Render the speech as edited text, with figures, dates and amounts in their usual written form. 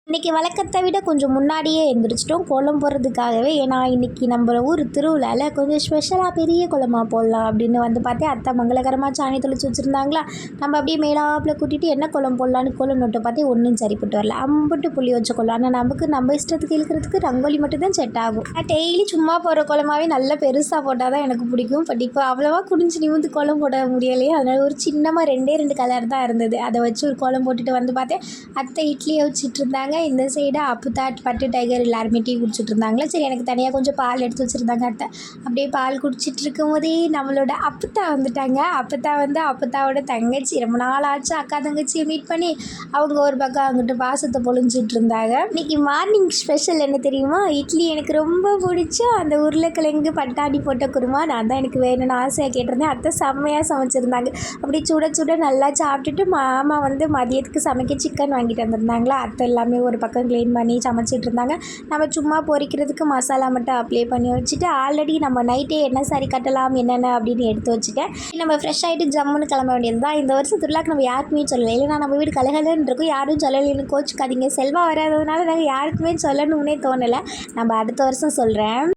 இன்றைக்கி வழக்கத்தை விட கொஞ்சம் முன்னாடியே எழுந்திரிச்சிட்டோம் கோலம் போடுறதுக்காகவே. ஏன்னா இன்றைக்கி நம்ம ஊர் திருவிழாவில் கொஞ்சம் ஸ்பெஷலாக பெரிய கோலமாக போடலாம் அப்படின்னு பார்த்தேன். அத்தை மங்களகரமாக சாணி தெளிச்சு வச்சுருந்தாங்களா. நம்ம அப்படியே மேலாப்பில் கூட்டிகிட்டு என்ன கோலம் போடலான்னு கோலம் நோட்டை பார்த்தே ஒன்றும் சரிப்பட்டு வரல. அம்புட்டு புள்ளி வச்ச கோலம். ஆனால் நம்ம இஷ்டத்துக்கு இழுக்கிறதுக்கு ரங்கோலி மட்டும் தான் செட் ஆகும். டெய்லி சும்மா போகிற கோலமாகவே நல்லா பெருசாக போட்டால் தான் எனக்கு பிடிக்கும். பட் இப்போ அவ்வளோவா குடிஞ்சு நிமிந்து கோலம் போட முடியலையே. அதனால் ஒரு சின்னமாக ரெண்டு கலர் தான் இருந்தது. அதை வச்சு ஒரு கோலம் போட்டுட்டு பார்த்தேன். அத்தை இட்லியை வச்சுட்டு இருந்தாங்க. இந்த சைடு அப்புத்தா பட்டு டைகர் எல்லாருமே டீ குடிச்சிட்டு இருந்தாங்களா. சரி, எனக்கு தனியாக கொஞ்சம் பால் எடுத்து வச்சுருந்தாங்க அத்தை. அப்படியே பால் குடிச்சிட்டு இருக்கும் போதே நம்மளோட அப்புத்தா வந்துட்டாங்க. அப்புத்தாவோட தங்கச்சி. ரொம்ப நாள் ஆச்சு அக்கா தங்கச்சியை மீட் பண்ணி. அவங்க ஒரு பக்கம் அங்கிட்டு பாசத்தை பொழிஞ்சிட்டு இருந்தாங்க. இன்னைக்கு மார்னிங் ஸ்பெஷல் என்ன தெரியுமா? இட்லி எனக்கு ரொம்ப பிடிச்ச அந்த உருளைக்கிழங்கு பட்டாணி போட்ட குருமா. நான் தான் எனக்கு வேணும்னு ஆசையாக கேட்டிருந்தேன். அத்தை செம்மையாக சமைச்சிருந்தாங்க. அப்படி சுட நல்லா சாப்பிட்டுட்டு மாமா மதியத்துக்கு சமைக்க சிக்கன் வாங்கிட்டு வந்திருந்தாங்களா. அத்தை எல்லாமே ஒரு பக்கம் க்ளீன் பண்ணி சமைச்சிட்டு இருந்தாங்க. நம்ம சும்மா பொரிக்கிறதுக்கு மசாலா மட்டும் அப்ளை பண்ணி வச்சுட்டு ஆல்ரெடி நம்ம நைட்டே என்ன சாரி கட்டலாம் என்னென்ன அப்படின்னு எடுத்து வச்சுட்டேன். நம்ம ஃப்ரெஷ் ஆகிட்டு ஜம்முன்னு கிளம்ப வேண்டியது தான். இந்த வருஷம் திருவிழாக்கு நம்ம யாருக்குமே சொல்லலை. இல்லைனா நம்ம வீடு கலகலன்னு இருக்கும். யாரும் சொல்லலைன்னு கோச்சுக்காதீங்க. செல்வா வராததுனால நாங்கள் யாருக்குமே சொல்லணும்னே தோணலை. நம்ம அடுத்த வருஷம் சொல்கிறேன்.